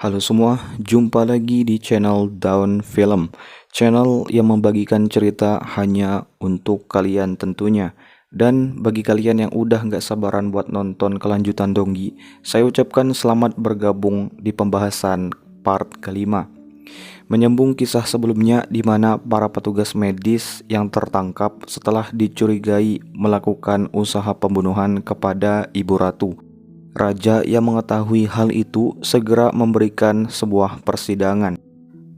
Halo semua, jumpa lagi di channel Daun Film, channel yang membagikan cerita hanya untuk kalian tentunya. Dan bagi kalian yang udah gak sabaran buat nonton kelanjutan Donggi, saya ucapkan selamat bergabung di pembahasan part kelima. Menyambung kisah sebelumnya di mana para petugas medis yang tertangkap setelah dicurigai melakukan usaha pembunuhan kepada Ibu Ratu. Raja yang mengetahui hal itu segera memberikan sebuah persidangan.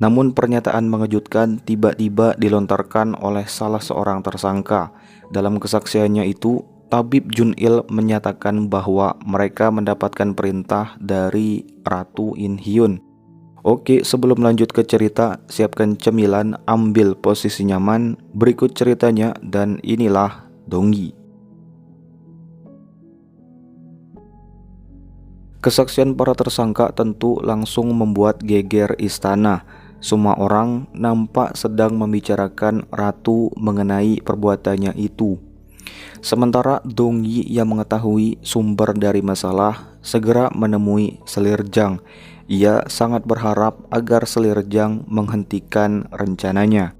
Namun pernyataan mengejutkan tiba-tiba dilontarkan oleh salah seorang tersangka. Dalam kesaksiannya itu, Tabib Junil menyatakan bahwa mereka mendapatkan perintah dari Ratu In Hyun. Oke, sebelum lanjut ke cerita, siapkan cemilan, ambil posisi nyaman, berikut ceritanya dan inilah Donggi. Kesaksian para tersangka tentu langsung membuat geger istana. Semua orang nampak sedang membicarakan Ratu mengenai perbuatannya itu. Sementara Donggi yang mengetahui sumber dari masalah segera menemui Selirjang. Ia sangat berharap agar Selirjang menghentikan rencananya.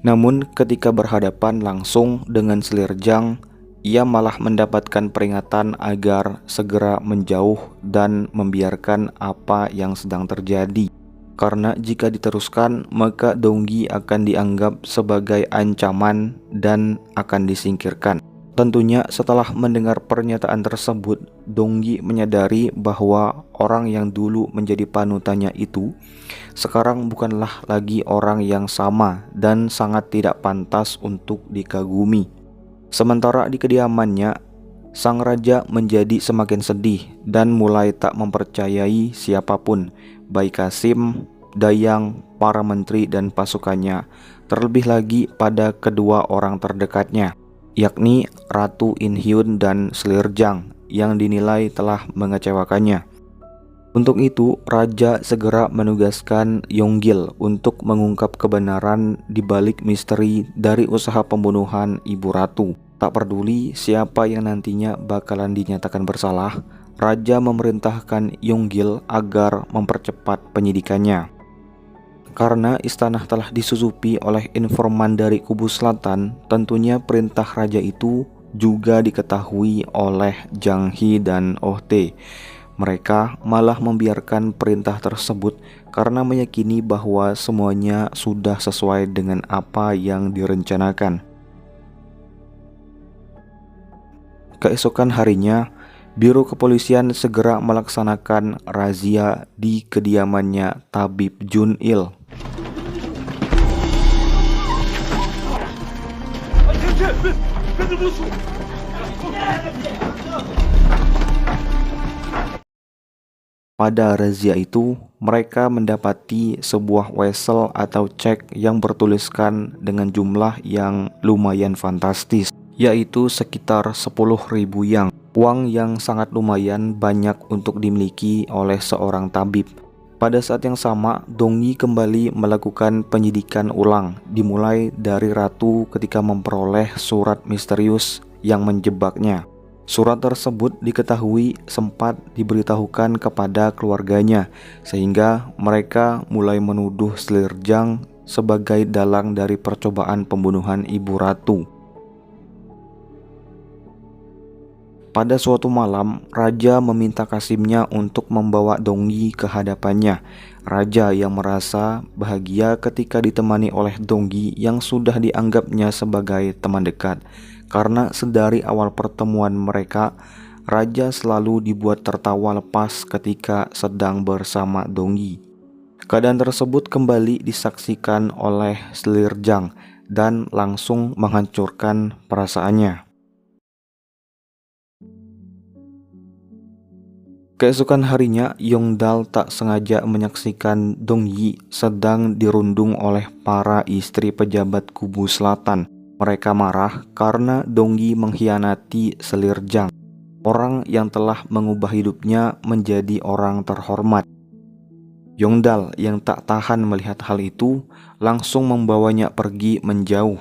Namun ketika berhadapan langsung dengan Selirjang, ia malah mendapatkan peringatan agar segera menjauh dan membiarkan apa yang sedang terjadi. Karena jika diteruskan, maka Donggi akan dianggap sebagai ancaman dan akan disingkirkan. Tentunya setelah mendengar pernyataan tersebut, Donggi menyadari bahwa orang yang dulu menjadi panutannya itu sekarang bukanlah lagi orang yang sama dan sangat tidak pantas untuk dikagumi. Sementara di kediamannya, sang raja menjadi semakin sedih dan mulai tak mempercayai siapapun, baik Kasim, Dayang, para menteri dan pasukannya, terlebih lagi pada kedua orang terdekatnya, yakni Ratu In Hyun dan Selirjang yang dinilai telah mengecewakannya. Untuk itu, raja segera menugaskan Yonggil untuk mengungkap kebenaran di balik misteri dari usaha pembunuhan Ibu Ratu. Tak peduli siapa yang nantinya bakalan dinyatakan bersalah, raja memerintahkan Yonggil agar mempercepat penyidikannya. Karena istana telah disusupi oleh informan dari kubu selatan, tentunya perintah raja itu juga diketahui oleh Jang Hee dan Oh Tae. Mereka malah membiarkan perintah tersebut karena meyakini bahwa semuanya sudah sesuai dengan apa yang direncanakan. Keesokan harinya, Biro Kepolisian segera melaksanakan razia di kediamannya Tabib Junil. Pada razia itu, mereka mendapati sebuah wesel atau cek yang bertuliskan dengan jumlah yang lumayan fantastis, yaitu sekitar 10.000 yang. Uang yang sangat lumayan banyak untuk dimiliki oleh seorang tabib. Pada saat yang sama, Donggi kembali melakukan penyidikan ulang, dimulai dari Ratu ketika memperoleh surat misterius yang menjebaknya. Surat tersebut diketahui sempat diberitahukan kepada keluarganya, sehingga mereka mulai menuduh Selirjang sebagai dalang dari percobaan pembunuhan Ibu Ratu. Pada suatu malam, raja meminta Kasimnya untuk membawa Donggi ke hadapannya. Raja yang merasa bahagia ketika ditemani oleh Donggi yang sudah dianggapnya sebagai teman dekat. Karena sedari awal pertemuan mereka, raja selalu dibuat tertawa lepas ketika sedang bersama Donggi. Keadaan tersebut kembali disaksikan oleh Selirjang dan langsung menghancurkan perasaannya. Keesokan harinya, Yongdal tak sengaja menyaksikan Donggi sedang dirundung oleh para istri pejabat kubu selatan. Mereka marah karena Donggi mengkhianati Selirjang, orang yang telah mengubah hidupnya menjadi orang terhormat. Yongdal yang tak tahan melihat hal itu langsung membawanya pergi menjauh.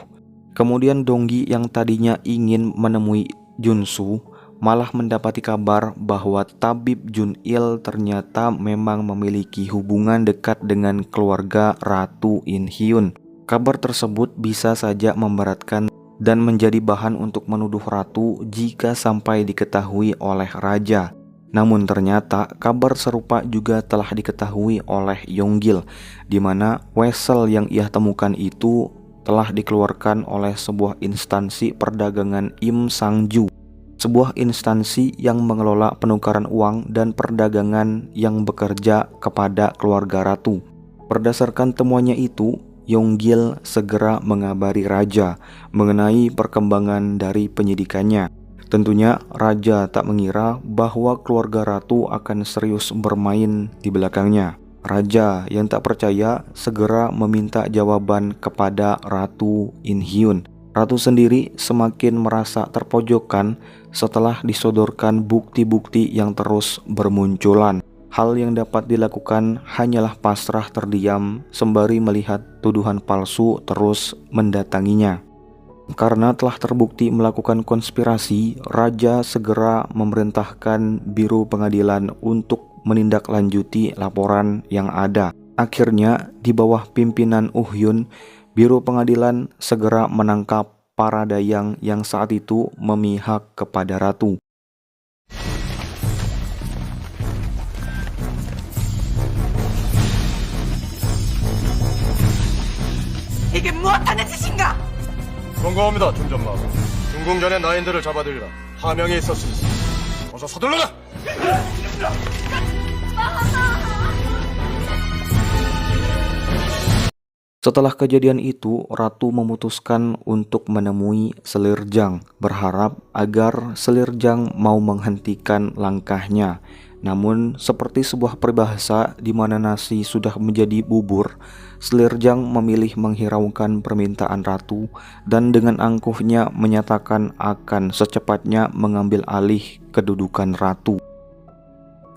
Kemudian Donggi yang tadinya ingin menemui Junsu malah mendapati kabar bahwa tabib Junil ternyata memang memiliki hubungan dekat dengan keluarga Ratu In Hyun. Kabar tersebut bisa saja memberatkan dan menjadi bahan untuk menuduh ratu jika sampai diketahui oleh raja. Namun ternyata kabar serupa juga telah diketahui oleh Yonggil, di mana wesel yang ia temukan itu telah dikeluarkan oleh sebuah instansi perdagangan Im Sangju, sebuah instansi yang mengelola penukaran uang dan perdagangan yang bekerja kepada keluarga ratu. Berdasarkan temuannya itu, Yonggil segera mengabari raja mengenai perkembangan dari penyidikannya. Tentunya raja tak mengira bahwa keluarga ratu akan serius bermain di belakangnya. Raja yang tak percaya segera meminta jawaban kepada Ratu In Hyun. Ratu sendiri semakin merasa terpojokkan setelah disodorkan bukti-bukti yang terus bermunculan. Hal yang dapat dilakukan hanyalah pasrah terdiam sembari melihat tuduhan palsu terus mendatanginya. Karena telah terbukti melakukan konspirasi, raja segera memerintahkan Biro Pengadilan untuk menindaklanjuti laporan yang ada. Akhirnya, di bawah pimpinan Uhyun, Biro Pengadilan segera menangkap para dayang yang saat itu memihak kepada ratu. 이게 무엇하는 짓인가? 경고합니다, 중전마. 중궁 전에 나인들을 잡아들이라 하명이 있었습니다. 어서 서둘러라! Setelah kejadian itu, ratu memutuskan untuk menemui Selirjang, berharap agar Selirjang mau menghentikan langkahnya. Namun, seperti sebuah peribahasa di mana nasi sudah menjadi bubur, Selirjang memilih menghiraukan permintaan ratu dan dengan angkuhnya menyatakan akan secepatnya mengambil alih kedudukan ratu.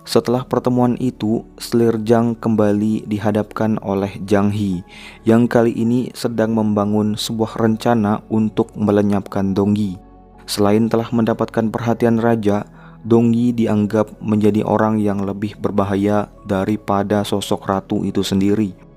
Setelah pertemuan itu, Selirjang kembali dihadapkan oleh Jang He yang kali ini sedang membangun sebuah rencana untuk melenyapkan Donggi. Selain telah mendapatkan perhatian raja, Donggi dianggap menjadi orang yang lebih berbahaya daripada sosok ratu itu sendiri.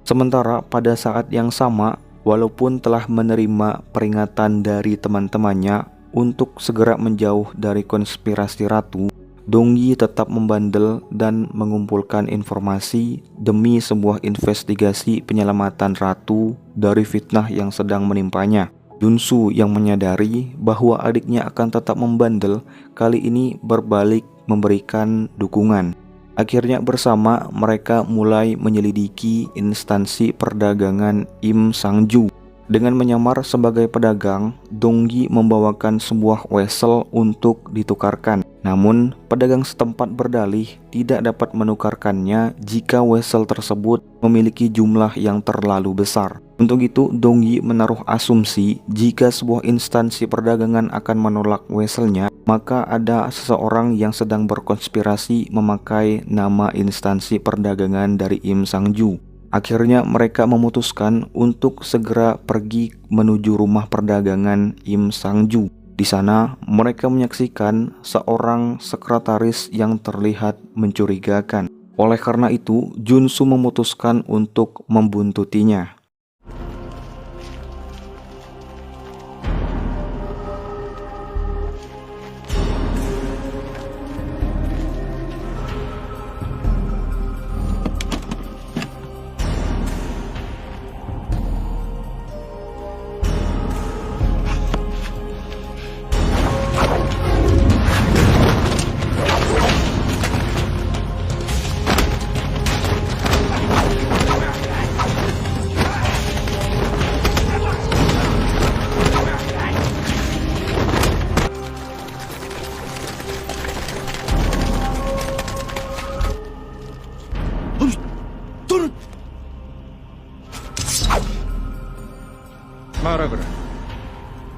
Sementara pada saat yang sama, walaupun telah menerima peringatan dari teman-temannya untuk segera menjauh dari konspirasi ratu, Donggi tetap membandel dan mengumpulkan informasi demi sebuah investigasi penyelamatan ratu dari fitnah yang sedang menimpanya. Junsu yang menyadari bahwa adiknya akan tetap membandel, kali ini berbalik memberikan dukungan. Akhirnya bersama mereka mulai menyelidiki instansi perdagangan Im Sangju. Dengan menyamar sebagai pedagang, Donggi membawakan sebuah wesel untuk ditukarkan. Namun, pedagang setempat berdalih tidak dapat menukarkannya jika wesel tersebut memiliki jumlah yang terlalu besar. Untuk itu, Donggi menaruh asumsi jika sebuah instansi perdagangan akan menolak weselnya, maka ada seseorang yang sedang berkonspirasi memakai nama instansi perdagangan dari Im Sangju. Akhirnya mereka memutuskan untuk segera pergi menuju rumah perdagangan Im Sangju. Di sana mereka menyaksikan seorang sekretaris yang terlihat mencurigakan. Oleh karena itu, Junsu memutuskan untuk membuntutinya. 말하거라.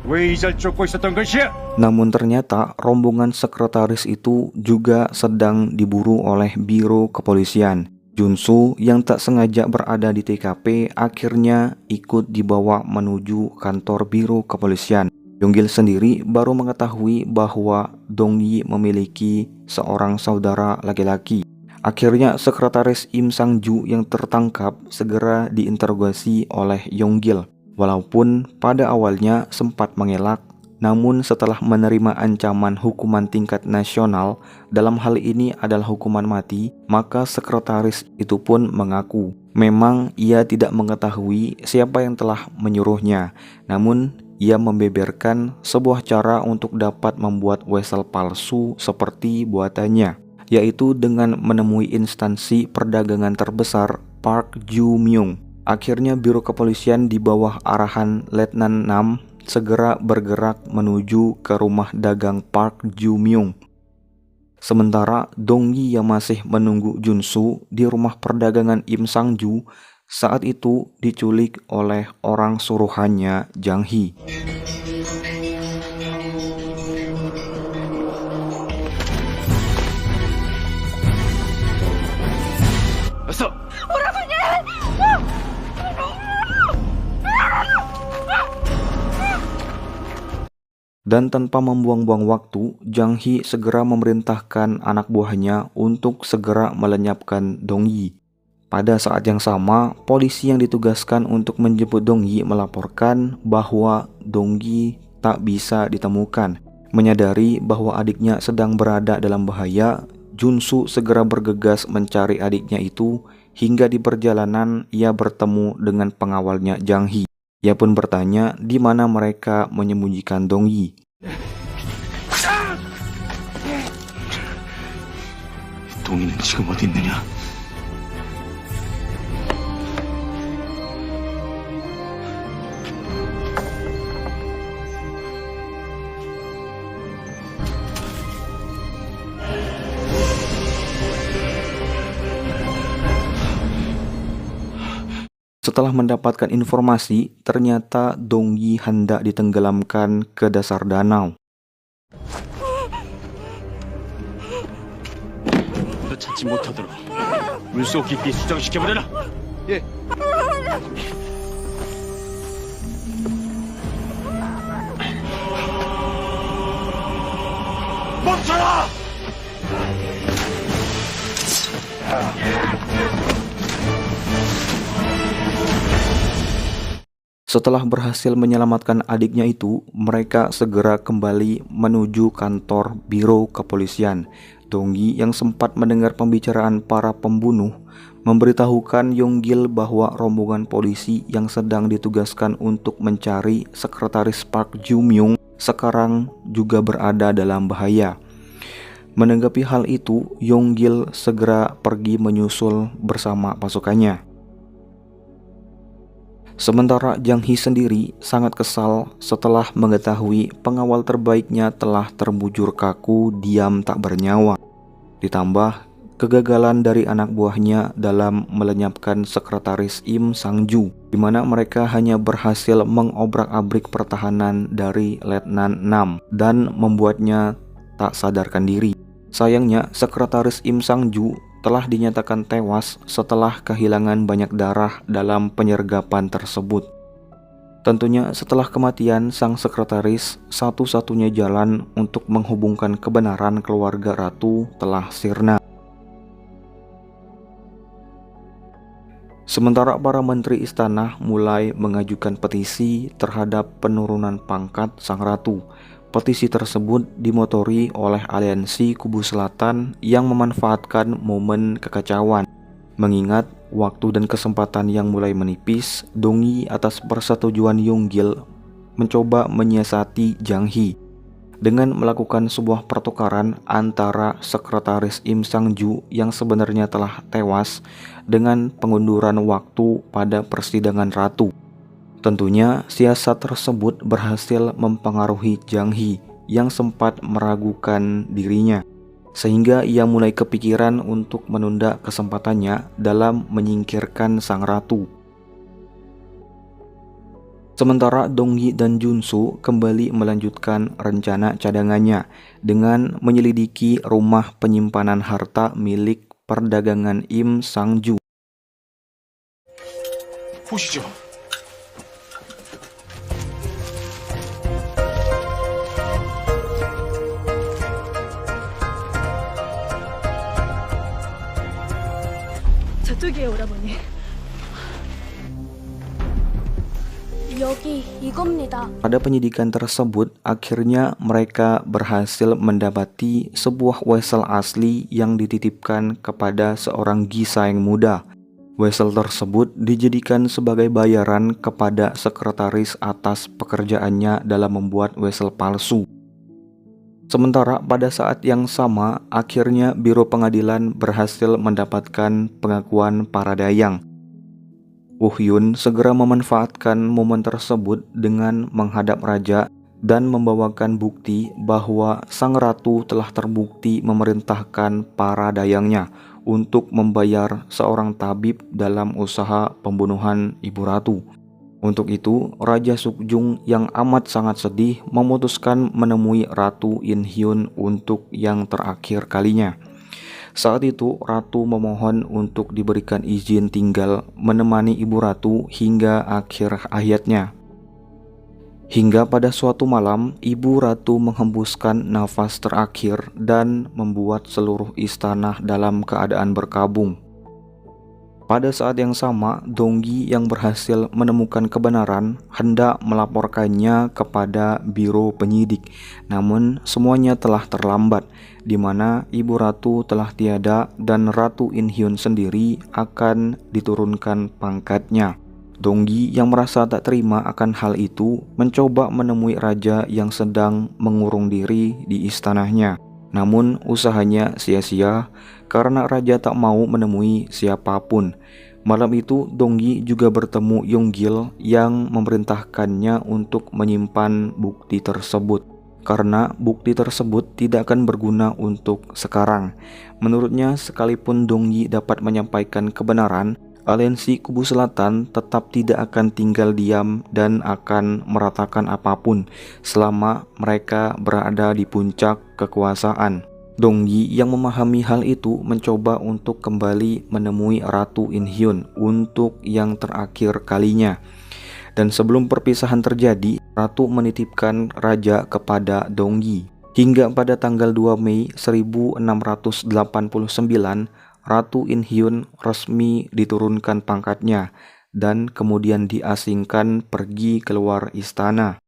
왜 이절 쫓고 있었던 것이야? Namun ternyata rombongan sekretaris itu juga sedang diburu oleh biro kepolisian. Junsu yang tak sengaja berada di TKP akhirnya ikut dibawa menuju kantor biro kepolisian. Yonggil sendiri baru mengetahui bahwa Dongyi memiliki seorang saudara laki-laki. Akhirnya sekretaris Im Sang-ju yang tertangkap segera diinterogasi oleh Yonggil. Walaupun pada awalnya sempat mengelak, namun setelah menerima ancaman hukuman tingkat nasional, dalam hal ini adalah hukuman mati, maka sekretaris itu pun mengaku memang ia tidak mengetahui siapa yang telah menyuruhnya. Namun ia membeberkan sebuah cara untuk dapat membuat wesel palsu seperti buatannya, yaitu dengan menemui instansi perdagangan terbesar Park Ju-myung. Akhirnya biro kepolisian di bawah arahan Letnan Nam segera bergerak menuju ke rumah dagang Park Ju-myung. Sementara Dongyi yang masih menunggu Junsu di rumah perdagangan Im Sang-ju saat itu diculik oleh orang suruhannya Jang Hee. Dan tanpa membuang-buang waktu, Jang Hee segera memerintahkan anak buahnya untuk segera melenyapkan Dongyi. Pada saat yang sama, polisi yang ditugaskan untuk menjemput Dongyi melaporkan bahwa Dongyi tak bisa ditemukan. Menyadari bahwa adiknya sedang berada dalam bahaya, Junsu segera bergegas mencari adiknya itu hingga di perjalanan ia bertemu dengan pengawalnya Jang Hee. Ia pun bertanya di mana mereka menyembunyikan Dongyi. 동이는 지금 어디 있느냐? Setelah mendapatkan informasi, ternyata Dongyi hendak ditenggelamkan ke dasar danau. 너 찾지 못하도록 물속 깊이 수정시켜버려라. 예. 멈춰라! Setelah berhasil menyelamatkan adiknya itu, mereka segera kembali menuju kantor biro kepolisian. Dongyi yang sempat mendengar pembicaraan para pembunuh memberitahukan Yonggil bahwa rombongan polisi yang sedang ditugaskan untuk mencari sekretaris Park Ju-myung sekarang juga berada dalam bahaya. Menanggapi hal itu, Yonggil segera pergi menyusul bersama pasukannya. Sementara Jang Hee sendiri sangat kesal setelah mengetahui pengawal terbaiknya telah terbujur kaku diam tak bernyawa. Ditambah kegagalan dari anak buahnya dalam melenyapkan sekretaris Im Sang-ju, di mana mereka hanya berhasil mengobrak-abrik pertahanan dari Letnan Nam dan membuatnya tak sadarkan diri. Sayangnya, sekretaris Im Sang-ju telah dinyatakan tewas setelah kehilangan banyak darah dalam penyergapan tersebut. Tentunya setelah kematian sang sekretaris, satu-satunya jalan untuk menghubungkan kebenaran keluarga ratu telah sirna. Sementara para menteri istana mulai mengajukan petisi terhadap penurunan pangkat sang ratu. Petisi tersebut dimotori oleh aliansi Kubu Selatan yang memanfaatkan momen kekacauan. Mengingat waktu dan kesempatan yang mulai menipis, Dongyi atas persetujuan Yonggil mencoba menyiasati Jang Hee dengan melakukan sebuah pertukaran antara sekretaris Im Sang-ju yang sebenarnya telah tewas dengan pengunduran waktu pada persidangan ratu. Tentunya siasat tersebut berhasil mempengaruhi Jang Hee yang sempat meragukan dirinya, sehingga ia mulai kepikiran untuk menunda kesempatannya dalam menyingkirkan sang ratu. Sementara Dongyi dan Junsu kembali melanjutkan rencana cadangannya dengan menyelidiki rumah penyimpanan harta milik perdagangan Im Sangju. 보시죠. 저쪽이에요, 오라버니. 여기 이겁니다. Pada penyidikan tersebut, akhirnya mereka berhasil mendapati sebuah wesel asli yang dititipkan kepada seorang Gisa yang muda. Wesel tersebut dijadikan sebagai bayaran kepada sekretaris atas pekerjaannya dalam membuat wesel palsu. Sementara pada saat yang sama, akhirnya Biro Pengadilan berhasil mendapatkan pengakuan para dayang. Hyun segera memanfaatkan momen tersebut dengan menghadap raja dan membawakan bukti bahwa sang ratu telah terbukti memerintahkan para dayangnya untuk membayar seorang tabib dalam usaha pembunuhan ibu ratu. Untuk itu, Raja Sukjung yang amat sangat sedih memutuskan menemui Ratu In Hyun untuk yang terakhir kalinya. Saat itu, Ratu memohon untuk diberikan izin tinggal menemani ibu ratu hingga akhir hayatnya. Hingga pada suatu malam, ibu ratu menghembuskan nafas terakhir dan membuat seluruh istana dalam keadaan berkabung. Pada saat yang sama, Donggi yang berhasil menemukan kebenaran hendak melaporkannya kepada Biro Penyidik. Namun semuanya telah terlambat, di mana ibu ratu telah tiada dan Ratu In Hyun sendiri akan diturunkan pangkatnya. Donggi yang merasa tak terima akan hal itu mencoba menemui raja yang sedang mengurung diri di istananya. Namun usahanya sia-sia karena raja tak mau menemui siapapun. Malam itu Donggi juga bertemu Yonggil yang memerintahkannya untuk menyimpan bukti tersebut, karena bukti tersebut tidak akan berguna untuk sekarang. Menurutnya, sekalipun Donggi dapat menyampaikan kebenaran, aliansi Kubu Selatan tetap tidak akan tinggal diam dan akan meratakan apapun selama mereka berada di puncak kekuasaan. Donggi yang memahami hal itu mencoba untuk kembali menemui Ratu In Hyun untuk yang terakhir kalinya. Dan sebelum perpisahan terjadi, Ratu menitipkan raja kepada Donggi. Hingga pada tanggal 2 Mei 1689, Ratu In Hyun resmi diturunkan pangkatnya dan kemudian diasingkan pergi keluar istana.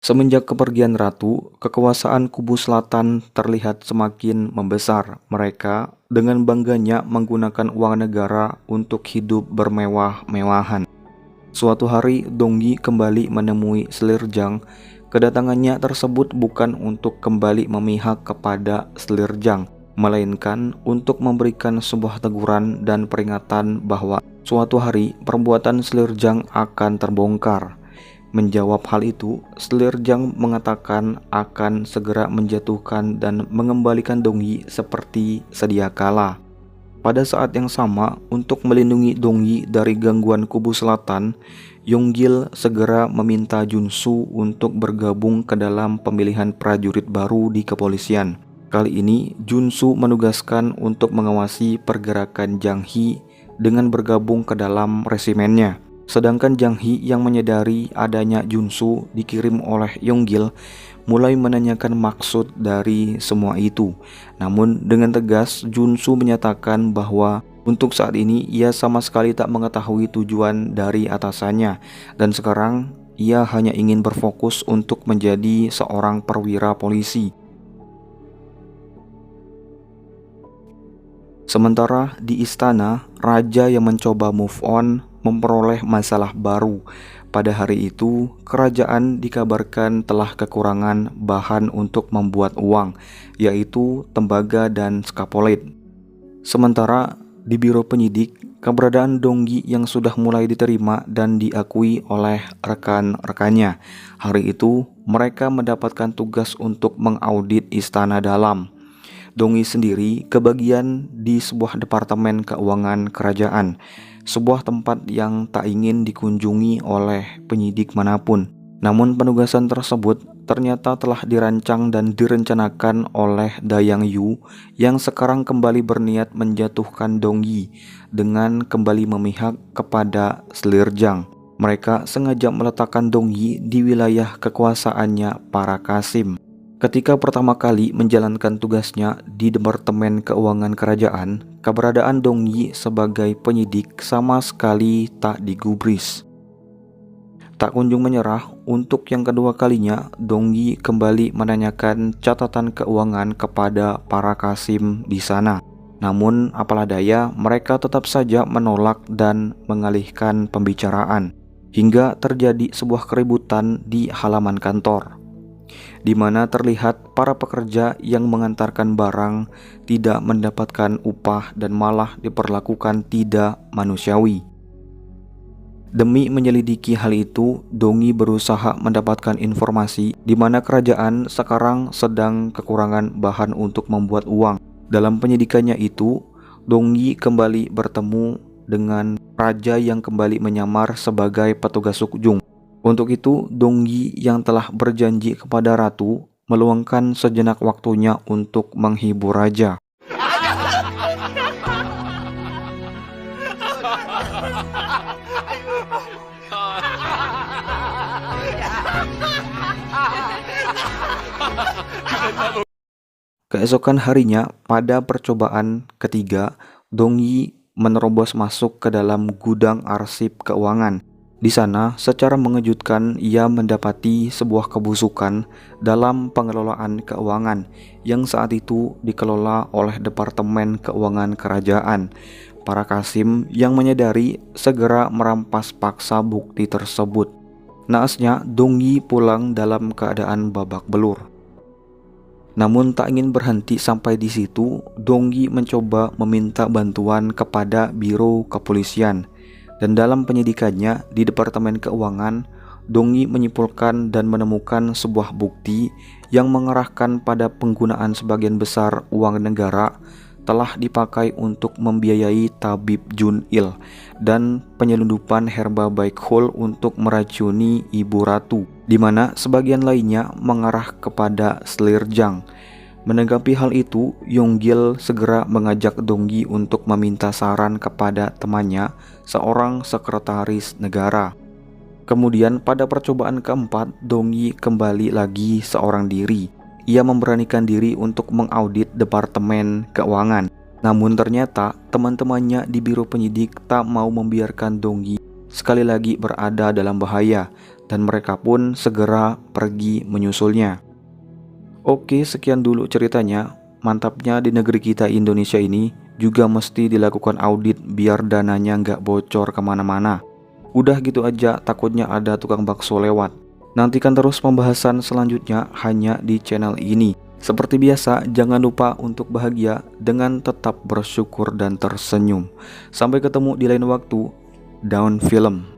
Semenjak kepergian ratu, kekuasaan Kubu Selatan terlihat semakin membesar. Mereka dengan bangganya menggunakan uang negara untuk hidup bermewah-mewahan. Suatu hari Donggi kembali menemui Slirjang. Kedatangannya tersebut bukan untuk kembali memihak kepada Slirjang, melainkan untuk memberikan sebuah teguran dan peringatan bahwa suatu hari perbuatan Slirjang akan terbongkar. Menjawab hal itu, Slirjang mengatakan akan segera menjatuhkan dan mengembalikan Donggi seperti sedia kala. Pada saat yang sama, untuk melindungi Donggi dari gangguan Kubu Selatan, Yonggil segera meminta Junsu untuk bergabung ke dalam pemilihan prajurit baru di kepolisian. Kali ini, Junsu menugaskan untuk mengawasi pergerakan Jang Hee dengan bergabung ke dalam resimennya. Sedangkan Jang Hee yang menyadari adanya Junsu dikirim oleh Yonggil mulai menanyakan maksud dari semua itu. Namun dengan tegas Junsu menyatakan bahwa untuk saat ini ia sama sekali tak mengetahui tujuan dari atasannya dan sekarang ia hanya ingin berfokus untuk menjadi seorang perwira polisi. Sementara di istana, raja yang mencoba move on memperoleh masalah baru. pada hari itu, kerajaan dikabarkan telah kekurangan bahan untuk membuat uang, yaitu tembaga dan skapolit. Sementara di biro penyidik, keberadaan Donggi yang sudah mulai diterima dan diakui oleh rekan-rekannya. Hari itu, mereka mendapatkan tugas untuk mengaudit istana dalam. Donggi sendiri kebagian di sebuah departemen keuangan kerajaan, sebuah tempat yang tak ingin dikunjungi oleh penyidik manapun. Namun penugasan tersebut ternyata telah dirancang dan direncanakan oleh Dayang Yu yang sekarang kembali berniat menjatuhkan Donggi dengan kembali memihak kepada Slirjang. Mereka sengaja meletakkan Donggi di wilayah kekuasaannya para Qasim. Ketika pertama kali menjalankan tugasnya di Departemen Keuangan Kerajaan, keberadaan Donggi sebagai penyidik sama sekali tak digubris. Tak kunjung menyerah, untuk yang kedua kalinya, Donggi kembali menanyakan catatan keuangan kepada para Qasim di sana. Namun, apalah daya, mereka tetap saja menolak dan mengalihkan pembicaraan, hingga terjadi sebuah keributan di halaman kantor, di mana terlihat para pekerja yang mengantarkan barang tidak mendapatkan upah dan malah diperlakukan tidak manusiawi. Demi menyelidiki hal itu, Donggi berusaha mendapatkan informasi di mana kerajaan sekarang sedang kekurangan bahan untuk membuat uang. Dalam penyidikannya itu, Donggi kembali bertemu dengan raja yang kembali menyamar sebagai petugas Sukjung. Untuk itu, Donggi yang telah berjanji kepada ratu meluangkan sejenak waktunya untuk menghibur raja. Keesokan harinya, pada percobaan ketiga, Donggi menerobos masuk ke dalam gudang arsip keuangan. Di sana, secara mengejutkan, ia mendapati sebuah kebusukan dalam pengelolaan keuangan yang saat itu dikelola oleh Departemen Keuangan Kerajaan. Para Qasim yang menyadari segera merampas paksa bukti tersebut. Naasnya, Donggi pulang dalam keadaan babak belur. Namun tak ingin berhenti sampai di situ, Donggi mencoba meminta bantuan kepada Biro Kepolisian. Dan dalam penyidikannya di Departemen Keuangan, Donggi menyimpulkan dan menemukan sebuah bukti yang mengarahkan pada penggunaan sebagian besar uang negara telah dipakai untuk membiayai tabib Jun-il dan penyelundupan herba Baikhul untuk meracuni Ibu Ratu, di mana sebagian lainnya mengarah kepada Slirjang. Menanggapi hal itu, Yonggil segera mengajak Donggi untuk meminta saran kepada temannya, seorang sekretaris negara. Kemudian pada percobaan keempat, Donggi kembali lagi seorang diri. Ia memberanikan diri untuk mengaudit Departemen Keuangan. Namun ternyata teman-temannya di biro penyidik tak mau membiarkan Donggi sekali lagi berada dalam bahaya, dan mereka pun segera pergi menyusulnya. Oke, sekian dulu ceritanya. Mantapnya di negeri kita Indonesia ini juga mesti dilakukan audit biar dananya nggak bocor kemana-mana. Udah gitu aja, takutnya ada tukang bakso lewat. Nantikan terus pembahasan selanjutnya hanya di channel ini. Seperti biasa, jangan lupa untuk bahagia dengan tetap bersyukur dan tersenyum. Sampai ketemu di lain waktu. Daun Film.